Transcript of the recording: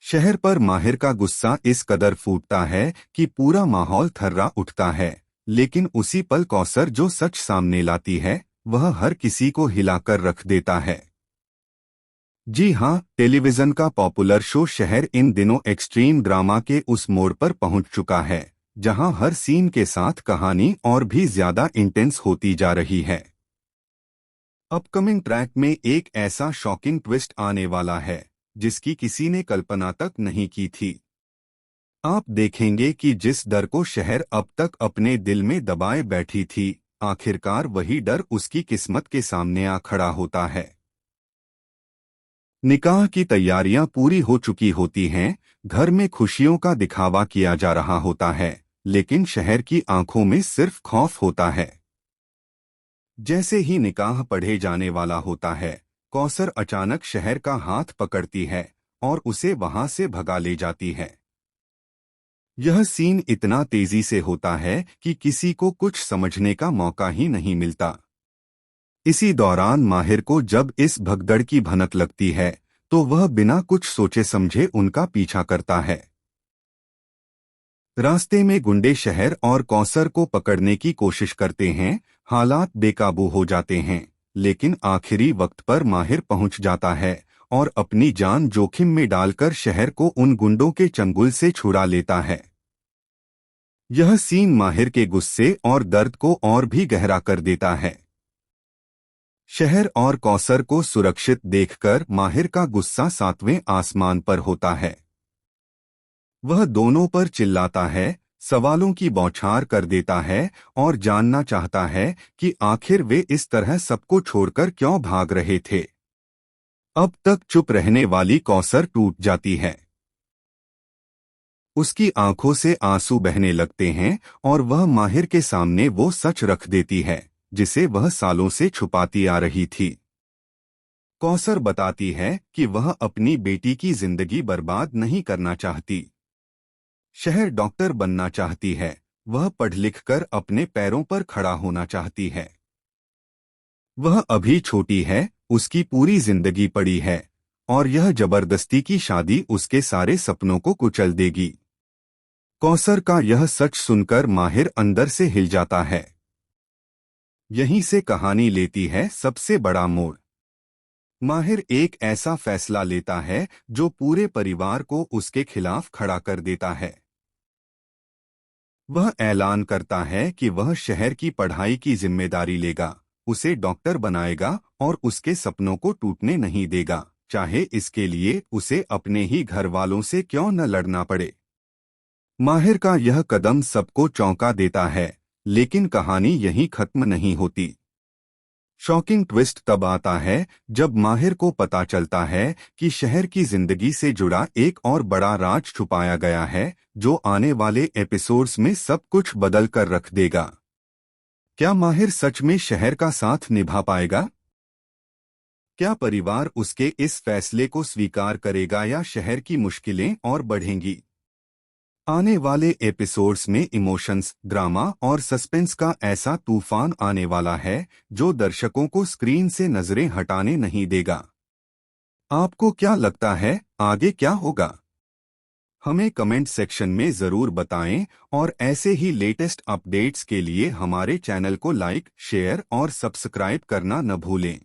शहर पर माहिर का गुस्सा इस कदर फूटता है कि पूरा माहौल थर्रा उठता है। लेकिन उसी पल कौसर जो सच सामने लाती है वह हर किसी को हिलाकर रख देता है। जी हाँ, टेलीविजन का पॉपुलर शो शहर इन दिनों एक्सट्रीम ड्रामा के उस मोड़ पर पहुंच चुका है जहां हर सीन के साथ कहानी और भी ज्यादा इंटेंस होती जा रही है। अपकमिंग ट्रैक में एक ऐसा शॉकिंग ट्विस्ट आने वाला है जिसकी किसी ने कल्पना तक नहीं की थी। आप देखेंगे कि जिस डर को शहर अब तक अपने दिल में दबाए बैठी थी, आखिरकार वही डर उसकी किस्मत के सामने आ खड़ा होता है। निकाह की तैयारियां पूरी हो चुकी होती हैं, घर में खुशियों का दिखावा किया जा रहा होता है, लेकिन शहर की आंखों में सिर्फ खौफ होता है। जैसे ही निकाह पढ़े जाने वाला होता है, कौसर अचानक शहर का हाथ पकड़ती है और उसे वहां से भगा ले जाती है। यह सीन इतना तेजी से होता है कि किसी को कुछ समझने का मौका ही नहीं मिलता। इसी दौरान माहिर को जब इस भगदड़ की भनक लगती है तो वह बिना कुछ सोचे समझे उनका पीछा करता है। रास्ते में गुंडे शहर और कौसर को पकड़ने की कोशिश करते हैं, हालात बेकाबू हो जाते हैं, लेकिन आखिरी वक्त पर माहिर पहुंच जाता है और अपनी जान जोखिम में डालकर शहर को उन गुंडों के चंगुल से छुड़ा लेता है। यह सीन माहिर के गुस्से और दर्द को और भी गहरा कर देता है। शहर और कौसर को सुरक्षित देखकर माहिर का गुस्सा सातवें आसमान पर होता है। वह दोनों पर चिल्लाता है, सवालों की बौछार कर देता है और जानना चाहता है कि आखिर वे इस तरह सबको छोड़कर क्यों भाग रहे थे। अब तक चुप रहने वाली कौसर टूट जाती है। उसकी आंखों से आंसू बहने लगते हैं और वह माहिर के सामने वो सच रख देती है जिसे वह सालों से छुपाती आ रही थी। कौसर बताती है कि वह अपनी बेटी की जिंदगी बर्बाद नहीं करना चाहती। शहर डॉक्टर बनना चाहती है, वह पढ़ लिख कर अपने पैरों पर खड़ा होना चाहती है। वह अभी छोटी है, उसकी पूरी जिंदगी पड़ी है और यह जबरदस्ती की शादी उसके सारे सपनों को कुचल देगी। कौसर का यह सच सुनकर माहिर अंदर से हिल जाता है। यहीं से कहानी लेती है सबसे बड़ा मोड़। माहिर एक ऐसा फैसला लेता है जो पूरे परिवार को उसके खिलाफ खड़ा कर देता है। वह ऐलान करता है कि वह शहर की पढ़ाई की जिम्मेदारी लेगा, उसे डॉक्टर बनाएगा और उसके सपनों को टूटने नहीं देगा, चाहे इसके लिए उसे अपने ही घर वालों से क्यों न लड़ना पड़े। माहिर का यह कदम सबको चौंका देता है, लेकिन कहानी यहीं खत्म नहीं होती। शॉकिंग ट्विस्ट तब आता है जब माहिर को पता चलता है कि शहर की जिंदगी से जुड़ा एक और बड़ा राज छुपाया गया है जो आने वाले एपिसोड्स में सब कुछ बदल कर रख देगा। क्या माहिर सच में शहर का साथ निभा पाएगा? क्या परिवार उसके इस फैसले को स्वीकार करेगा या शहर की मुश्किलें और बढ़ेंगी? आने वाले एपिसोड्स में इमोशंस, ड्रामा और सस्पेंस का ऐसा तूफान आने वाला है जो दर्शकों को स्क्रीन से नजरें हटाने नहीं देगा। आपको क्या लगता है, आगे क्या होगा? हमें कमेंट सेक्शन में जरूर बताएं और ऐसे ही लेटेस्ट अपडेट्स के लिए हमारे चैनल को लाइक, शेयर और सब्सक्राइब करना न भूलें।